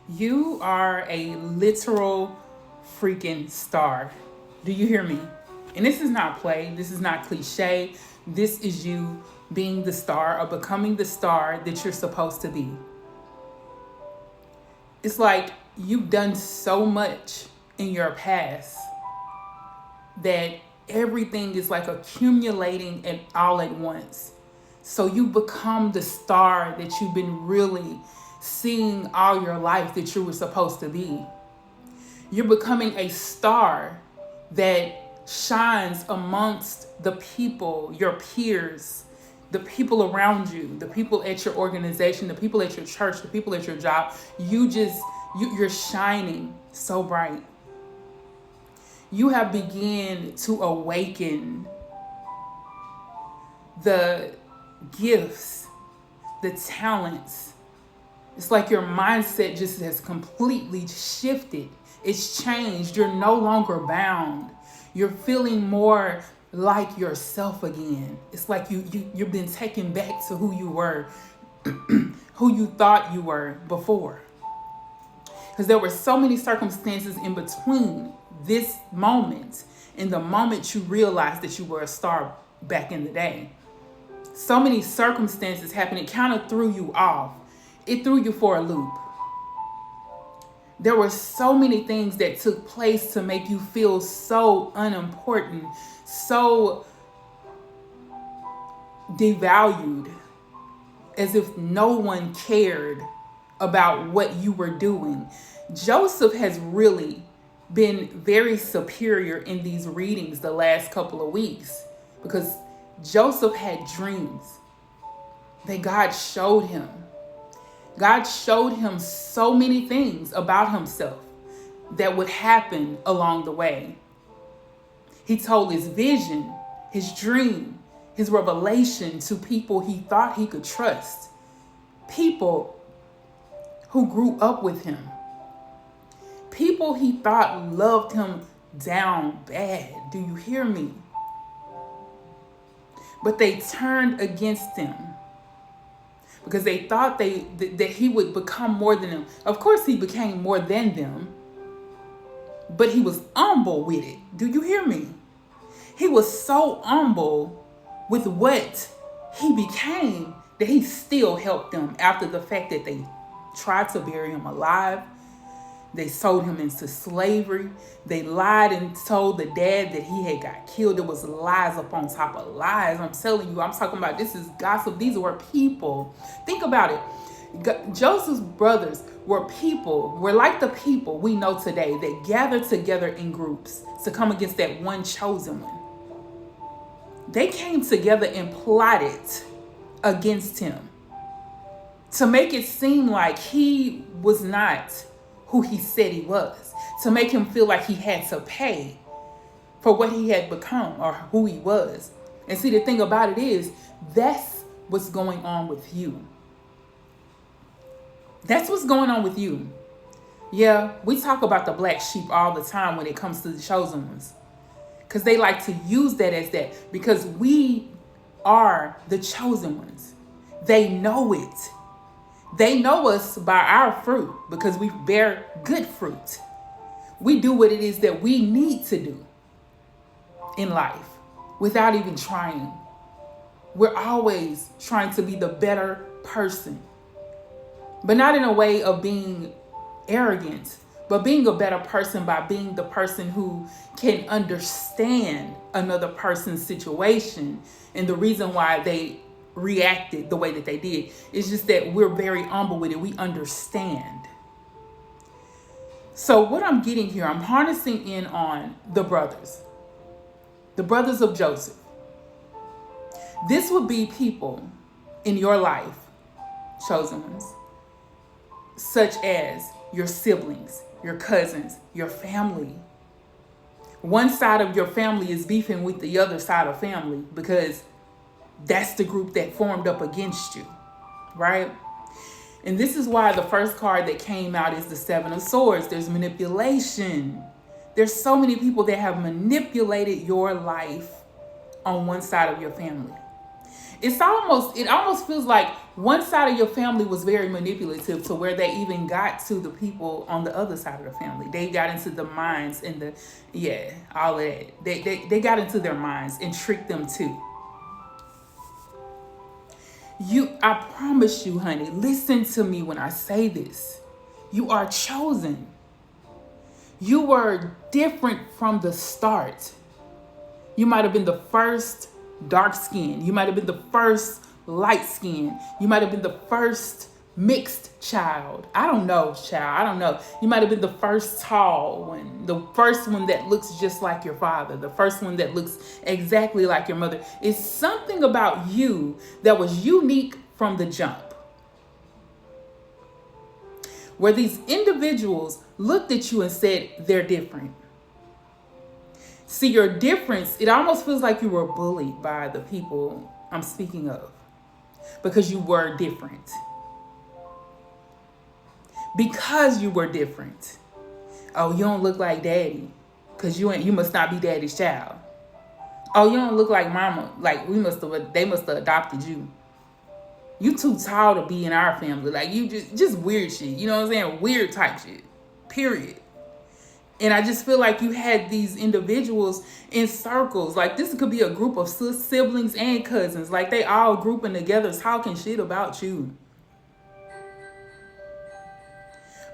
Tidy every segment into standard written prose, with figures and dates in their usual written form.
You are a literal freaking star. Do you hear me? And this is not play. This is not cliche. This is you being the star or becoming the star that you're supposed to be. It's like you've done so much in your past that everything is like accumulating all at once. So you become the star that you've been really seeing all your life that you were supposed to be. You're becoming a star that shines amongst the people, your peers, the people around you, the people at your organization, the people at your church, the people at your job. You're shining so bright. You have begun to awaken the gifts, the talents. It's like your mindset just has completely shifted. It's changed. You're no longer bound. You're feeling more like yourself again. It's like you've been taken back to who you were, who you thought you were before. Because there were so many circumstances in between this moment and the moment you realized that you were a star back in the day. So many circumstances happened. It kind of threw you off. It threw you for a loop. There were so many things that took place to make you feel so unimportant, so devalued, as if no one cared about what you were doing. Joseph has really been very superior in these readings the last couple of weeks because Joseph had dreams that God showed him. God showed him so many things about himself that would happen along the way. He told his vision, his dream, his revelation to people he thought he could trust. People who grew up with him. People he thought loved him down bad. Do you hear me? But they turned against him because they thought that he would become more than them. Of course, he became more than them, but he was humble with it. Do you hear me? He was so humble with what he became that he still helped them after the fact that they tried to bury him alive. They sold him into slavery. They lied and told the dad that he had got killed. There was lies upon top of lies. I'm telling you, I'm talking about this is gossip. These were people. Think about it. Joseph's brothers were like the people we know today that gathered together in groups to come against that one chosen one. They came together and plotted against him to make it seem like he was not who he said he was, to make him feel like he had to pay for what he had become or who he was. And see, the thing about it is, that's what's going on with you. That's what's going on with you. Yeah, we talk about the black sheep all the time when it comes to the chosen ones, because they like to use that as that, because we are the chosen ones. They know it. They know us by our fruit because we bear good fruit. We do what it is that we need to do in life without even trying. We're always trying to be the better person, but not in a way of being arrogant, but being a better person by being the person who can understand another person's situation and the reason why they reacted the way that they did. It's just that we're very humble with it. We understand. So what I'm getting here, I'm harnessing in on the brothers of Joseph. This would be people in your life, chosen ones, such as your siblings, your cousins, your family. One side of your family is beefing with the other side of family because that's the group that formed up against you, right? And this is why the first card that came out is the Seven of Swords. There's manipulation. There's so many people that have manipulated your life on one side of your family. it almost feels like one side of your family was very manipulative to where they even got to the people on the other side of the family. They got into the minds and all of that. They got into their minds and tricked them too. I promise you, honey, listen to me when I say this. You are chosen. You were different from the start. You might have been the first dark skin. You might have been the first light skin. You might have been the first mixed child. I don't know, child. I don't know. You might have been the first tall one, the first one that looks just like your father, the first one that looks exactly like your mother. It's something about you that was unique from the jump, where these individuals looked at you and said, they're different. See, your difference, it almost feels like you were bullied by the people I'm speaking of because you were different. Because you were different. Oh, you don't look like daddy because you must not be daddy's child. Oh, you don't look like mama. Like they must have adopted you. You too tall to be in our family. Like you just weird shit. You know what I'm saying? Weird type shit. Period. And I just feel like you had these individuals in circles. Like this could be a group of siblings and cousins. Like they all grouping together talking shit about you.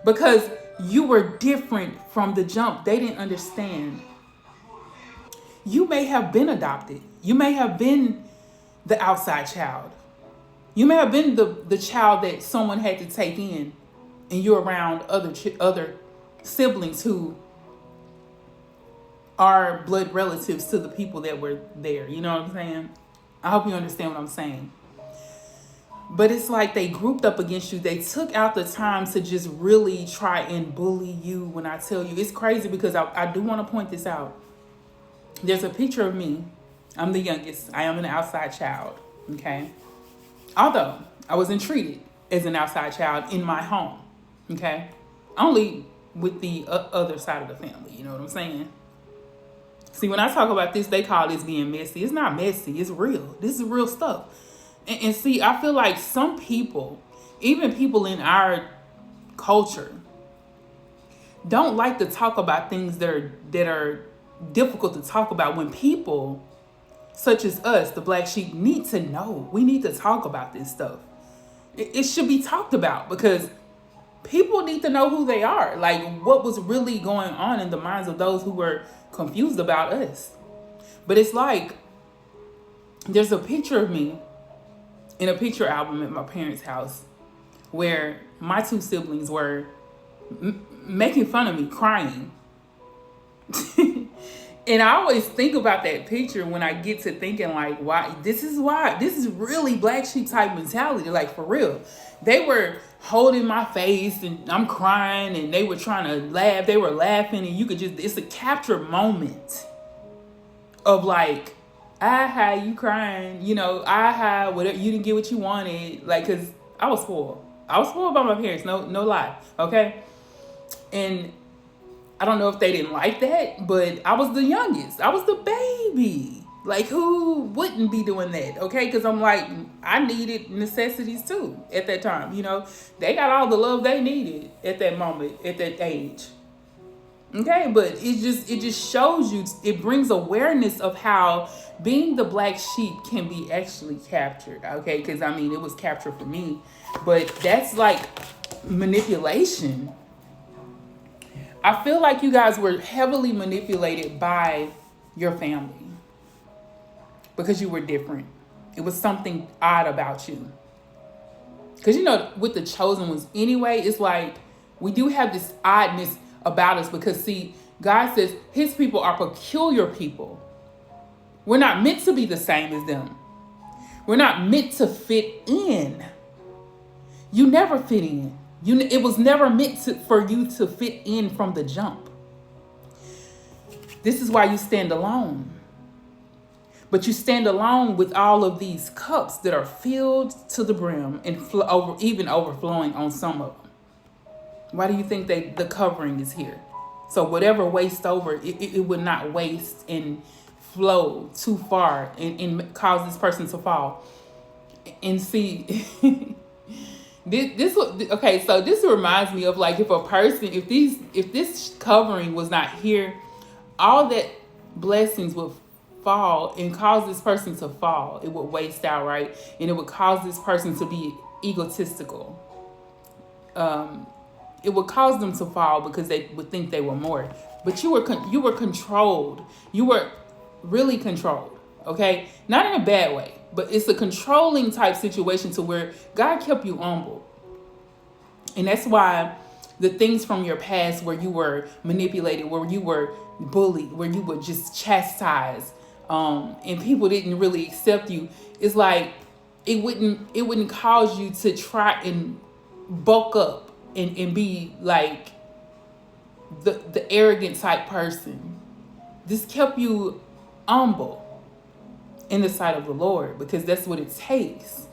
Because you were different from the jump. They didn't understand. You may have been adopted. You may have been the outside child. You may have been the child that someone had to take in. And you're around other siblings who are blood relatives to the people that were there. You know what I'm saying? I hope you understand what I'm saying. But it's like they grouped up against you. They took out the time to just really try and bully you. When I tell you, it's crazy because I do want to point this out. There's a picture of me. I'm the youngest. I am an outside child. Okay. Although I wasn't treated as an outside child in my home. Okay. Only with the other side of the family. You know what I'm saying? See, when I talk about this, they call this being messy. It's not messy. It's real. This is real stuff. And see, I feel like some people, even people in our culture, don't like to talk about things that are difficult to talk about when people such as us, the black sheep, need to know. We need to talk about this stuff. It should be talked about because people need to know who they are. Like what was really going on in the minds of those who were confused about us. But it's like there's a picture of me in a picture album at my parents' house where my two siblings were making fun of me, crying. And I always think about that picture when I get to thinking like, why this is really black sheep type mentality. Like for real, they were holding my face and I'm crying and they were trying to laugh. They were laughing and it's a capture moment of like, aha, you crying, aha, whatever, you didn't get what you wanted. Like, cause I was spoiled. I was spoiled by my parents, no lie, okay? And I don't know if they didn't like that, but I was the youngest. I was the baby. Like, who wouldn't be doing that, okay? Because I'm like, I needed necessities too at that time, They got all the love they needed at that moment, at that age. Okay, but it just shows you, it brings awareness of how being the black sheep can be actually captured, okay? Because, it was captured for me. But that's like manipulation. I feel like you guys were heavily manipulated by your family because you were different. It was something odd about you. Because, with the chosen ones anyway, it's like we do have this oddness about us because, see, God says his people are peculiar people. We're not meant to be the same as them. We're not meant to fit in. You never fit in. It was never meant for you to fit in from the jump. This is why you stand alone. But you stand alone with all of these cups that are filled to the brim and even overflowing on some of them. Why do you think the covering is here? So whatever wastes over, it would not waste and flow too far and cause this person to fall. And see, okay, so this reminds me of like if a person, if this covering was not here, all that blessings would fall and cause this person to fall. It would waste out, right? And it would cause this person to be egotistical. It would cause them to fall because they would think they were more. But you were controlled. You were really controlled. Okay, not in a bad way, but it's a controlling type situation to where God kept you humble. And that's why the things from your past where you were manipulated, where you were bullied, where you were just chastised, and people didn't really accept you, it's like it wouldn't cause you to try and bulk up and be like the arrogant type person. This kept you humble in the sight of the Lord, because that's what it takes.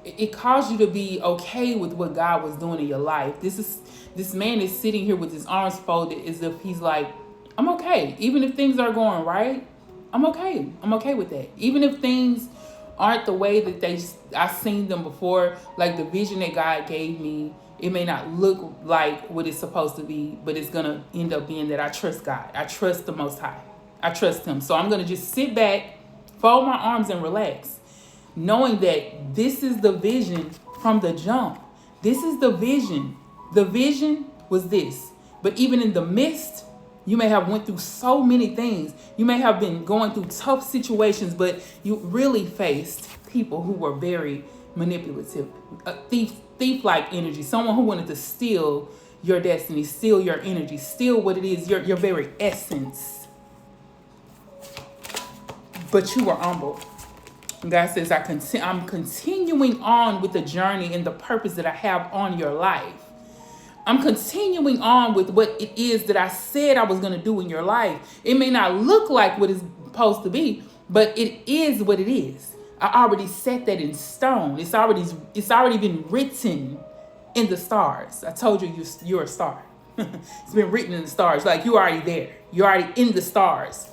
It caused you to be okay with what God was doing in your life. This man is sitting here with his arms folded as if he's like, I'm okay. Even if things are going right, I'm okay. I'm okay with that. Even if things aren't the way that I've seen them before, like the vision that God gave me, it may not look like what it's supposed to be, but it's going to end up being that I trust God. I trust the Most High. I trust him. So I'm going to just sit back, fold my arms, and relax, knowing that this is the vision from the jump. This is the vision. The vision was this. But even in the midst, you may have went through so many things. You may have been going through tough situations, but you really faced people who were very manipulative, thief-like energy, someone who wanted to steal your destiny, steal your energy, steal what it is, your very essence. But you were humble. God says, I'm continuing on with the journey and the purpose that I have on your life. I'm continuing on with what it is that I said I was going to do in your life. It may not look like what it's supposed to be, but it is what it is. I already set that in stone. It's already been written in the stars. I told you you're a star. It's been written in the stars. Like you're already there. You're already in the stars.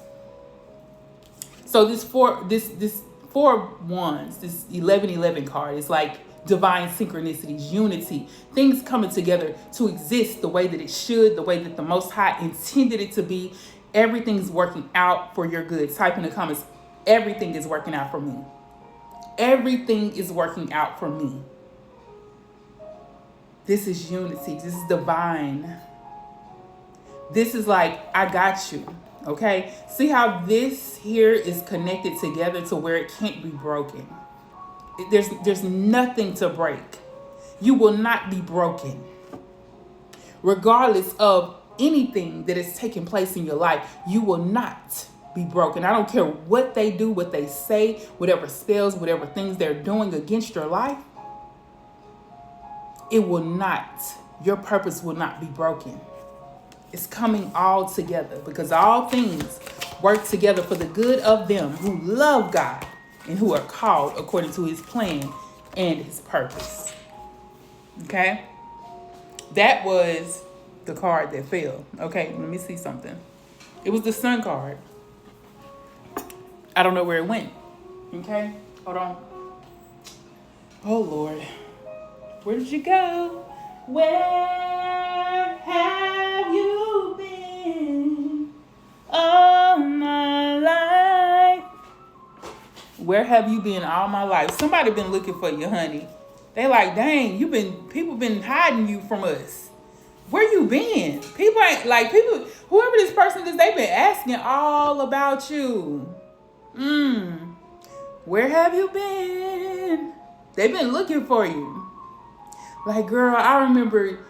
So this four wands, this 1111 card is like divine synchronicities, unity, things coming together to exist the way that it should, the way that the Most High intended it to be. Everything's working out for your good. Type in the comments, everything is working out for me. Everything is working out for me. This is unity. This is divine. This is like, I got you. Okay? See how this here is connected together to where it can't be broken. There's nothing to break. You will not be broken. Regardless of anything that is taking place in your life, you will not be broken. I don't care what they do, what they say, whatever spells, whatever things they're doing against your life. It will not. Your purpose will not be broken. It's coming all together because all things work together for the good of them who love God and who are called according to his plan and his purpose. Okay? That was the card that fell. Okay, let me see something. It was the Sun card. I don't know where it went. Okay? Hold on. Oh, Lord. Where did you go? Where have you been all my life? Where have you been all my life? Somebody been looking for you, honey. They like, dang, people been hiding you from us. Where you been? Whoever this person is, they've been asking all about you. Where have you been? They've been looking for you. Like, girl, I remember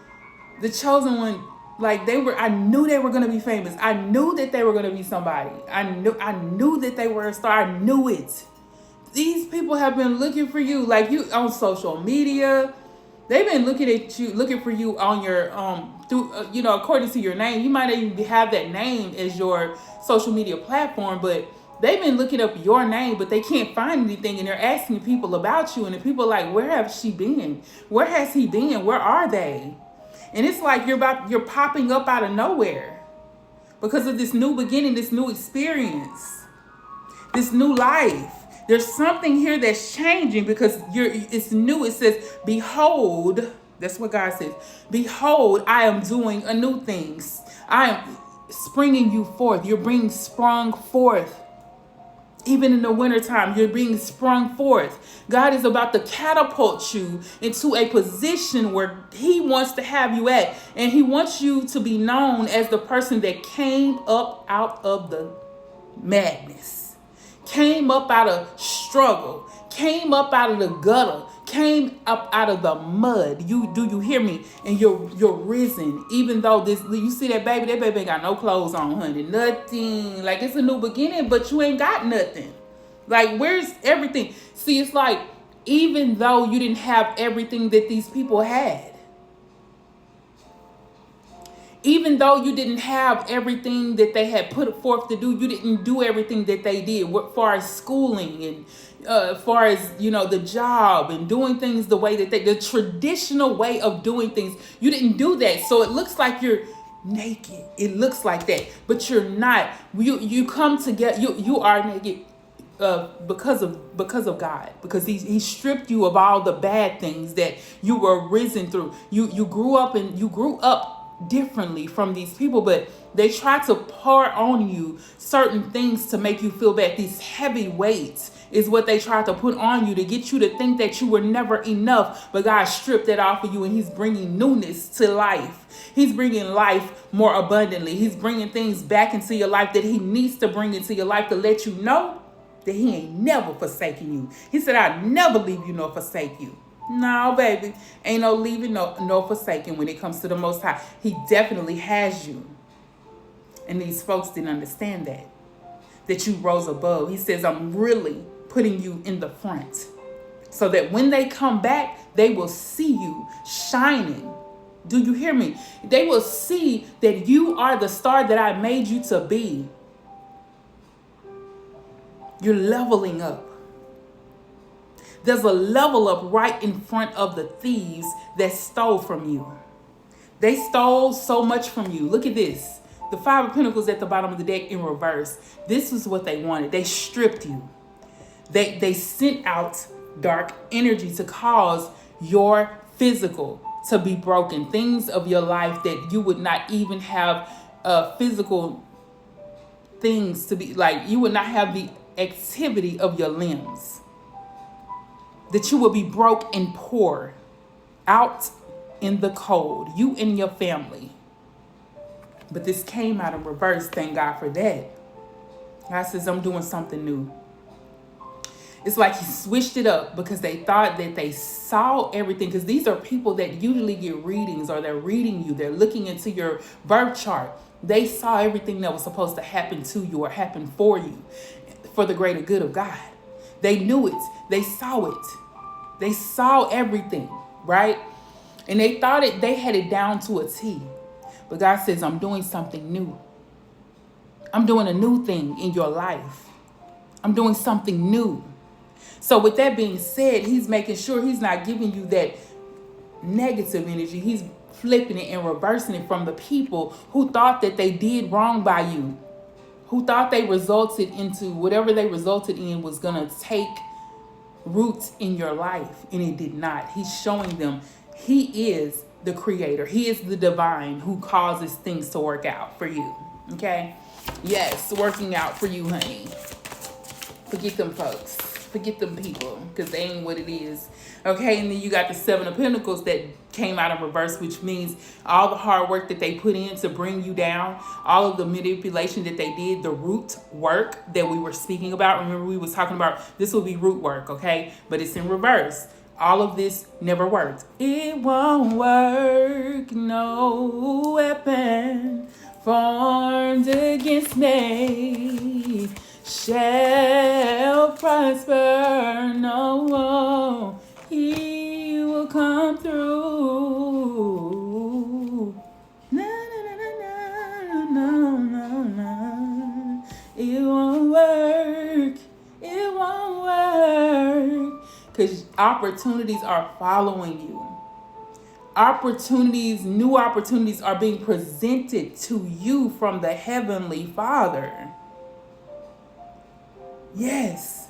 the chosen one, like I knew they were going to be famous. I knew that they were going to be somebody. I knew that they were a star. I knew it. These people have been looking for you, like you on social media. They've been looking for you on your, through, according to your name. You might even have that name as your social media platform, but they've been looking up your name, but they can't find anything, and they're asking people about you, and the people are like, where have she been? Where has he been? Where are they? And it's like you're popping up out of nowhere because of this new beginning, this new experience, this new life, There's something here that's changing because it's new. It says, behold, that's what God says. Behold, I am doing a new thing. I am springing you forth. You're being sprung forth. Even in the wintertime, you're being sprung forth. God is about to catapult you into a position where he wants to have you at. And he wants you to be known as the person that came up out of the madness, came up out of struggle, came up out of the gutter, came up out of the mud. Do you hear me? And you're risen. Even though you see that baby ain't got no clothes on, honey. Nothing. Like, it's a new beginning, but you ain't got nothing. Like, where's everything? See, it's like, even though you didn't have everything that these people had, even though you didn't have everything that they had put forth to do, you didn't do everything that they did as far as schooling and as far as, the job and doing things the way that the traditional way of doing things. You didn't do that. So it looks like you're naked. It looks like that, but you're not. You come together. You are naked because of God, because he stripped you of all the bad things that you were risen through. You grew up differently from these people, but they try to pour on you certain things to make you feel bad. These heavy weights is what they try to put on you to get you to think that you were never enough, but God stripped that off of you, and he's bringing newness to life. He's bringing life more abundantly. He's bringing things back into your life that he needs to bring into your life to let you know that he ain't never forsaken you. He said, I'll never leave you nor forsake you. No, baby. Ain't no leaving, no forsaking when it comes to the Most High. He definitely has you. And these folks didn't understand that you rose above. He says, I'm really putting you in the front so that when they come back, they will see you shining. Do you hear me? They will see that you are the star that I made you to be. You're leveling up. There's a level up right in front of the thieves that stole from you. They stole so much from you. Look at this. The 5 of Pentacles at the bottom of the deck in reverse. This is what they wanted. They stripped you. They sent out dark energy to cause your physical to be broken. Things of your life that you would not even have physical things to be, like, you would not have the activity of your limbs. That you will be broke and poor out in the cold, you and your family. But this came out in reverse. Thank God for that. God says, I'm doing something new. It's like he switched it up because they thought that they saw everything. Because these are people that usually get readings, or they're reading you. They're looking into your birth chart. They saw everything that was supposed to happen to you or happen for you for the greater good of God. They knew it. They saw it. They saw everything, right? And they thought they had it down to a T. But God says, I'm doing something new. I'm doing a new thing in your life. I'm doing something new. So with that being said, he's making sure he's not giving you that negative energy. He's flipping it and reversing it from the people who thought that they did wrong by you, who thought they resulted into whatever they resulted in was going to take roots in your life, and it did not. He's showing them he is the creator. He is the divine who causes things to work out for you. Okay? Yes, working out for you, honey. Forget them folks. Forget them people, because they ain't what it is. Okay, and then you got the 7 of Pentacles that came out in reverse, which means all the hard work that they put in to bring you down, all of the manipulation that they did, the root work that we were speaking about. Remember, we was talking about this will be root work, okay? But it's in reverse. All of this never worked. It won't work. No weapon formed against me shall prosper. No, he will come through. Na, na, na, na, na, na, na. It won't work. It won't work. Because opportunities are following you. Opportunities, new opportunities are being presented to you from the Heavenly Father. Yes.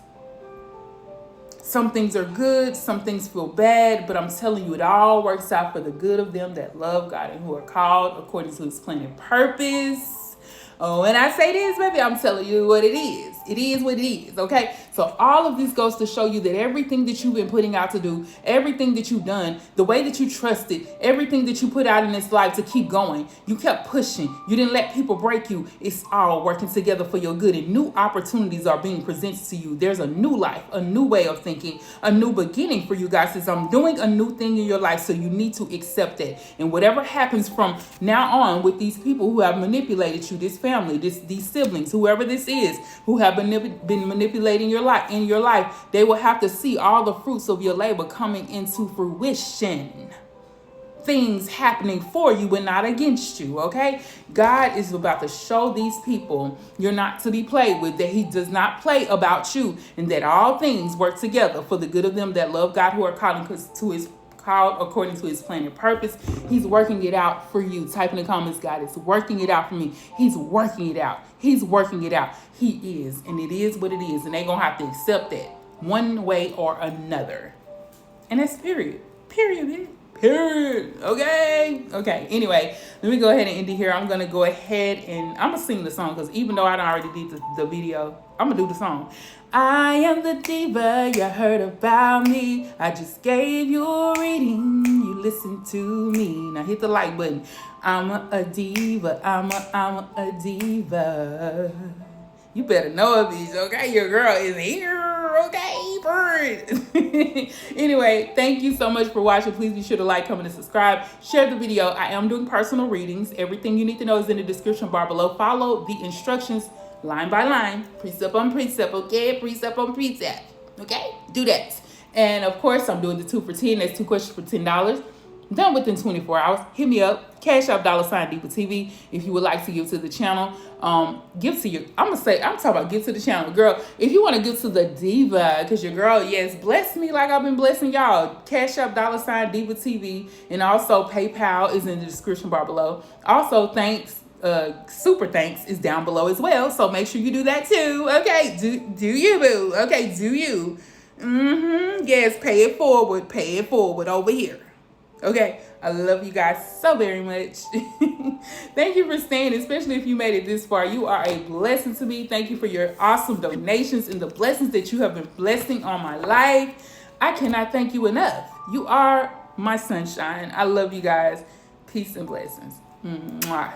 Some things are good, some things feel bad, but I'm telling you, it all works out for the good of them that love God and who are called according to his plan and purpose. Oh, and I say this, baby, I'm telling you what it is. It is what it is, okay? So all of this goes to show you that everything that you've been putting out to do, everything that you've done, the way that you trusted, everything that you put out in this life to keep going, you kept pushing. You didn't let people break you. It's all working together for your good, and new opportunities are being presented to you. There's a new life, a new way of thinking, a new beginning for you guys. Since I'm doing a new thing in your life, so you need to accept it. And whatever happens from now on with these people who have manipulated you, this family, these siblings, whoever this is, who have been manipulating your life, they will have to see all the fruits of your labor coming into fruition. Things happening for you and not against you, okay? God is about to show these people you're not to be played with, that he does not play about you, and that all things work together for the good of them that love God, who are called according to his plan and purpose. He's working it out for you. Type in the comments, God is working it out for me. He's working it out. He's working it out. He is, and it is what it is, and they're gonna have to accept that one way or another. And that's period. Period. Okay. Anyway, let me go ahead and end it here. I'm gonna go ahead and I'm gonna sing the song, because even though I already did the video, I'm gonna do the song. I am the diva, you heard about me. I just gave you a reading, you listen to me. Now hit the like button. I'm a diva, I'm a diva. You better know of these, okay? Your girl is here, okay? Bird. Anyway, thank you so much for watching. Please be sure to like, comment, and subscribe. Share the video. I am doing personal readings. Everything you need to know is in the description bar below. Follow the instructions line by line, precept on precept, okay? Precept on precept, okay? Do that. And of course, I'm doing the 2 for 10. That's 2 questions for $10. Done within 24 hours. Hit me up. CashApp DivaTV if you would like to give to the channel. Give to your, I'm talking about give to the channel. Girl, if you want to give to the Diva, because your girl, yes, bless me like I've been blessing y'all. CashApp $DivaTV, and also PayPal is in the description bar below. Also, thanks. Super thanks is down below as well, so make sure you do that too. Okay, do you, boo? Okay, do you? Yes, pay it forward over here. Okay, I love you guys so very much. Thank you for staying, especially if you made it this far. You are a blessing to me. Thank you for your awesome donations and the blessings that you have been blessing on my life. I cannot thank you enough. You are my sunshine. I love you guys. Peace and blessings. Mwah.